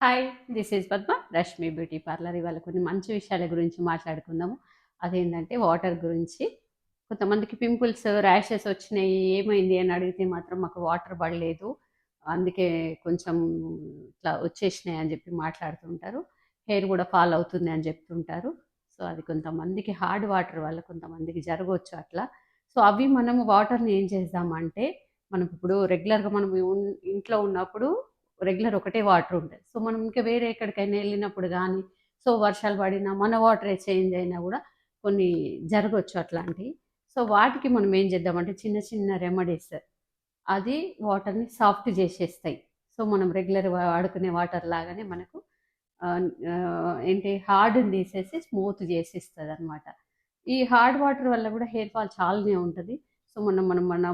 Hi! This is Padma, Rashmi beauty parlour. ఇవాళ కొన్ని మంచి విషయాల గురించి మాట్లాడుకుందాము. అదేంటంటే వాటర్ గురించి. కొంతమందికి పింపుల్స్, ర్యాషెస్ వచ్చినాయి. ఏమైంది అని అడిగితే మాత్రం మాకు వాటర్ పడలేదు. అందుకే కొంచెం ఇట్లా వచ్చేసినాయి అని చెప్పి మాట్లాడుతుంటారు. హెయిర్ కూడా ఫాల్ అవుతుంది అని చెప్తుంటారు. సో, అది కొంతమందికి హార్డ్ వాటర్ వల్ల కొంతమందికి జరగొచ్చు అట్లా. సో, అవి మనము వాటర్‌ని ఏం చేద్దామంటే, మనం ఇప్పుడు రెగ్యులర్‌గా మనం ఇంట్లో ఉన్నప్పుడు రెగ్యులర్ ఒకటే వాటర్ ఉంటుంది. సో, మనం ఇంకా వేరే ఎక్కడికైనా వెళ్ళినప్పుడు కానీ, సో, వర్షాలు పడినా మన వాటరే చేంజ్ అయినా కూడా కొన్ని జరగొచ్చు అట్లాంటివి. సో, వాటికి మనం ఏం చేద్దామంటే చిన్న చిన్న రెమెడీస్ అది వాటర్‌ని సాఫ్ట్ చేసేస్తాయి. సో, మనం రెగ్యులర్ వాడుకునే వాటర్ లాగానే మనకు ఏంటి హార్డ్‌ని తీసేసి స్మూత్ చేసిస్తదనమాట. ఈ హార్డ్ వాటర్ వల్ల కూడా హెయిర్ ఫాల్ చాలానే ఉంటది. సో, మనం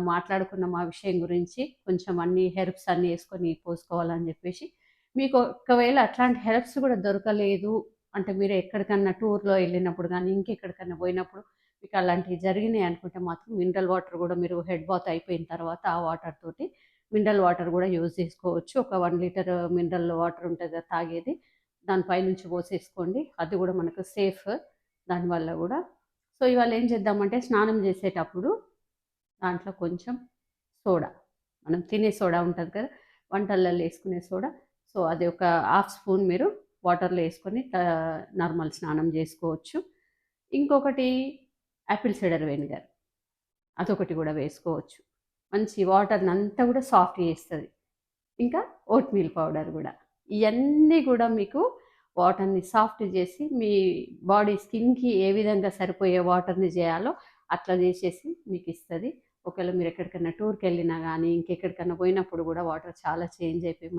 మాట్లాడుకున్నాం ఆ విషయం గురించి. కొంచెం అన్ని హెర్బ్స్ అన్నీ యేసుకొని పోసుకోవాలని జెప్పేసి. మీకు ఒకవేళ అట్లాంటి హెర్బ్స్ గూడా దొరకలేదు అంటే, మీరు ఎక్కడికన్నా టూర్‌లో ఎళ్ళినప్పుడు గానీ, ఇంకెక్కడికన్నా బోయినప్పుడు మీకు అలాంటివి జరిగినాయి అనుకుంటే మాత్రం మినరల్ వాటర్ గూడా మీరు హెడ్ బాత్ అయిపోయిన తర్వాత ఆ వాటర్ తోటి మినరల్ వాటర్ గూడా యూజ్ జేసుకోవచ్చు. ఒక 1 లీటర్ మినరల్ వాటర్ ఉంటది గదా! తాగేది. దాని పైనుంచి పోసేసుకోండి. అది గూడా మనకు సేఫ్ దానివల్ల గూడా. సో, ఇవాళ ఏం చేద్దామంటే స్నానం చేసేటప్పుడు దాంట్లో కొంచెం సోడా, మనం తినే సోడా ఉంటది కదా! వంటలలో యేసుకునే సోడా. సో, అది ఒక హాఫ్ స్పూన్ మీరు వాటర్‌లో యేసుకొని నార్మల్ స్నానం జేసుకోవచ్చు. ఇంకొకటి యాపిల్ సైడర్ వెనిగర్ అదొకటి గూడా వేసుకోవచ్చు. మంచి వాటర్‌నంతా గూడా సాఫ్ట్ చేస్తది. ఇంకా ఓట్ మీల్ పౌడర్ గూడా. ఇయన్నీ గూడా మీకు వాటర్‌ని సాఫ్ట్ జేసి, మీ బాడీ స్కిన్‌కి ఏ విధంగా సరిపోయే వాటర్‌ని జేయాలో అట్లా జేసేసి మీకిస్తది. ఒకవేళ మీరెక్కడికన్నా టూర్‌కెళ్ళినా గానీ, ఇంకెక్కడికన్నా పోయినప్పుడు గూడా వాటర్ చాలా చేంజ్ అయిపోయి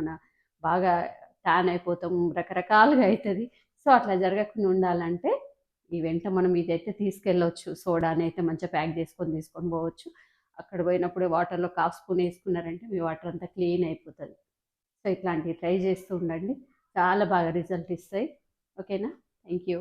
బాగా ట్యాన్ అయిపోతాం. రకరకాలుగా అయితది. సో, అట్లా జరగకుండా ఉండాలంటే ఈ వెంట మనం ఇదైతే తీసుకెళ్ళొచ్చు. సోడానైతే మంచిగా ప్యాక్ జేసుకొని తీసుకొని పోవచ్చు. అక్కడ పోయినప్పుడు వాటర్‌లో ఒక హాఫ్ స్పూన్ యేసుకున్నారంటే మీ వాటర్ అంతా క్లీన్ అయిపోతది. సో, ఇట్లాంటివి ట్రై చేస్తూ ఉండండి. చాలా బాగా రిజల్ట్ ఇస్తాయి. ఓకేనా? Thank you.